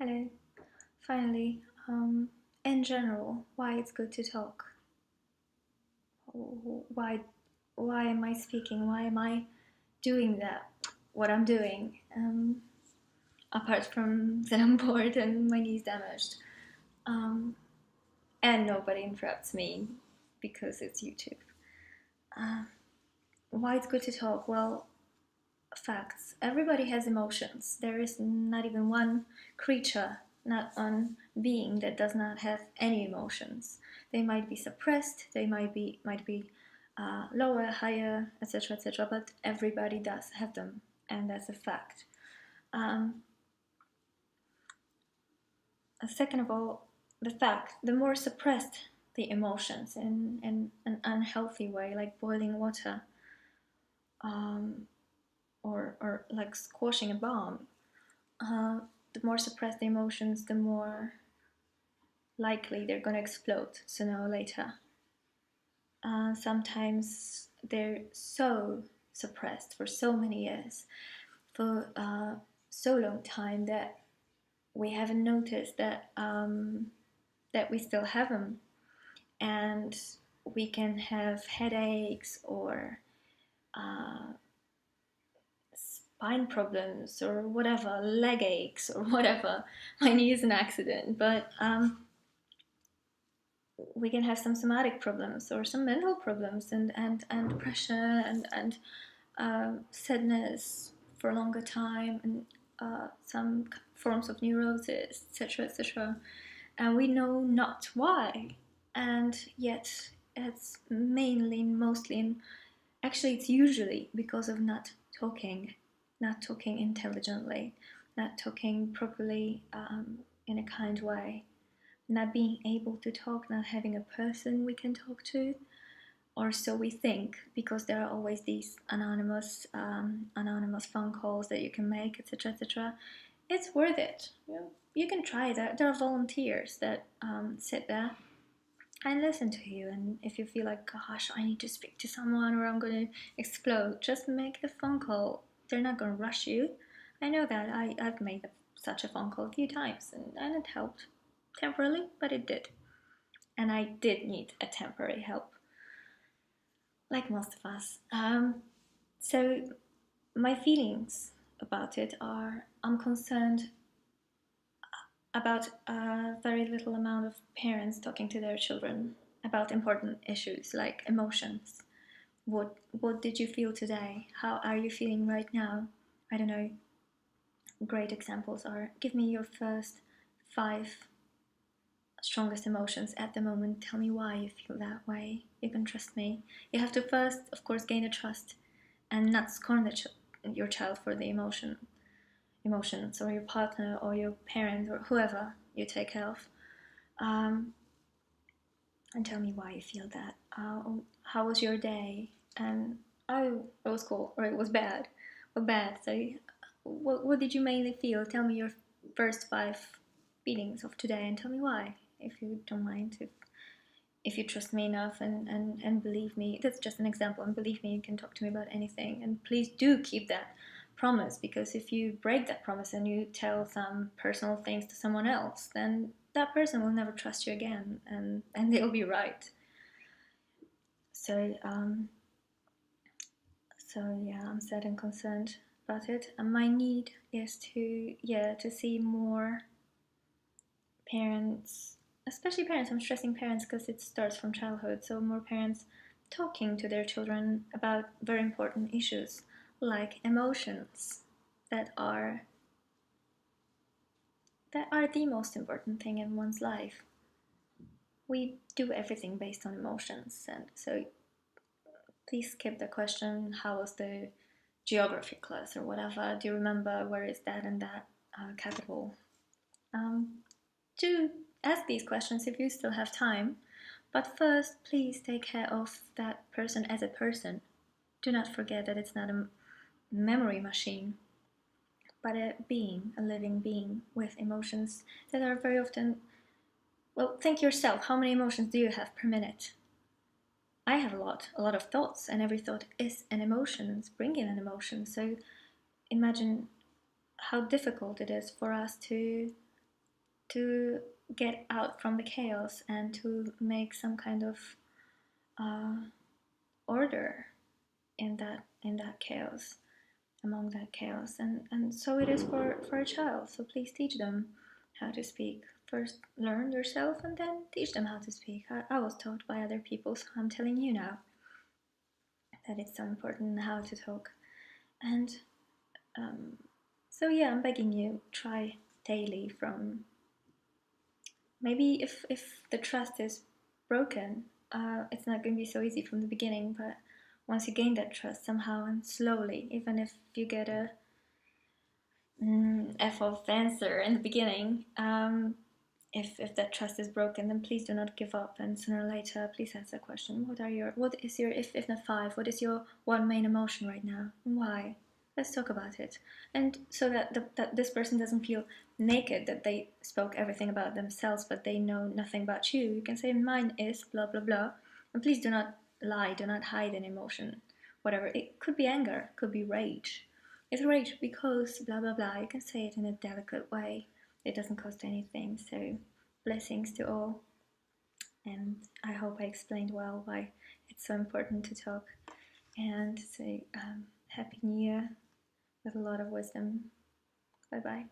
Hello. Finally, in general, why it's good to talk? Why, why am I speaking? Why am I doing that? What I'm doing? Apart from that I'm bored and my knee's damaged, um, and nobody interrupts me because it's YouTube. Uh, why it's good to talk? Well, facts. Everybody has emotions. There is not even one creature, not one being that does not have any emotions. They might be suppressed. They might be lower, higher, etc., etc. But everybody does have them, and that's a fact. Um, Second of all, the fact the more suppressed the emotions in an unhealthy way, like boiling water, um, or like squashing a bomb, uh, the more suppressed the emotions, the more likely they're going to explode sooner or later. Sometimes they're so suppressed for so many years, for so long time that we haven't noticed that we still have them, and we can have headaches or uh, spine problems or whatever, leg aches or whatever. My knee is an accident, but we can have some somatic problems or some mental problems and depression and sadness for a longer time and some forms of neurosis, etc., etc. And we know not why. And yet, it's mainly, mostly, and actually, it's usually because of not talking intelligently, not talking properly in a kind way, not being able to talk, not having a person we can talk to, or so we think, because there are always these anonymous phone calls that you can make, etc., etc. It's worth it. You can try that. There are volunteers that sit there and listen to you. And if you feel like, gosh, I need to speak to someone or I'm going to explode, just make the phone call. They're not going to rush you. I know that. I've made such a phone call a few times and it helped temporarily, but it did. And I did need a temporary help, like most of us. So, my feelings about it are I'm concerned about a very little amount of parents talking to their children about important issues like emotions. What did you feel today? How are you feeling right now? I don't know. Great examples are give me your first five strongest emotions at the moment. Tell me why you feel that way. You can trust me. You have to first, of course, gain a trust and not scorn your child for the emotions, or your partner, or your parent, or whoever you take care of. Um, and tell me why you feel that. How was your day? And oh, it was cool, or it was bad, or bad. So, what did you mainly feel? Tell me your first five feelings of today, and tell me why, if you don't mind. If you trust me enough and believe me, that's just an example. And believe me, you can talk to me about anything. And please do keep that promise, because if you break that promise and you tell some personal things to someone else, then that person will never trust you again, and they'll be right. So yeah, I'm sad and concerned about it. And my need is to see more parents, especially parents. I'm stressing parents because it starts from childhood. So more parents talking to their children about very important issues like emotions that are the most important thing in one's life. We do everything based on emotions, and so please skip the question, how was the geography class or whatever? Do you remember where is that and that capital? Um, do ask these questions if you still have time. But first, please take care of that person as a person. Do not forget that it's not a memory machine, but a being, a living being with emotions that are very often. Well, think yourself, how many emotions do you have per minute? I have a lot of thoughts, and every thought is an emotion, and it's bringing an emotion. So imagine how difficult it is for us to to get out from the chaos and to make some kind of uh, order in that chaos, among that chaos. And so it is for a child. So please teach them how to speak. First learn yourself and then teach them how to speak. I was taught by other people, so I'm telling you now that it's so important how to talk. And um, so yeah, I'm begging you, try daily. From maybe if the trust is broken, it's not going to be so easy from the beginning, but once you gain that trust somehow and slowly, even if you get a F of answer in the beginning, if that trust is broken, then please do not give up. And sooner or later, please answer the question: what is your if not five? What is your one main emotion right now? And why? Let's talk about it. And so that this person doesn't feel naked, that they spoke everything about themselves, but they know nothing about you. You can say mine is blah blah blah, and please do not lie. Do not hide an emotion. Whatever it could be, anger, could be rage. It's rage because blah blah blah. You can say it in a delicate way. It doesn't cost anything. So blessings to all. And I hope I explained well why it's so important to talk. And say Happy New Year with a lot of wisdom. Bye bye.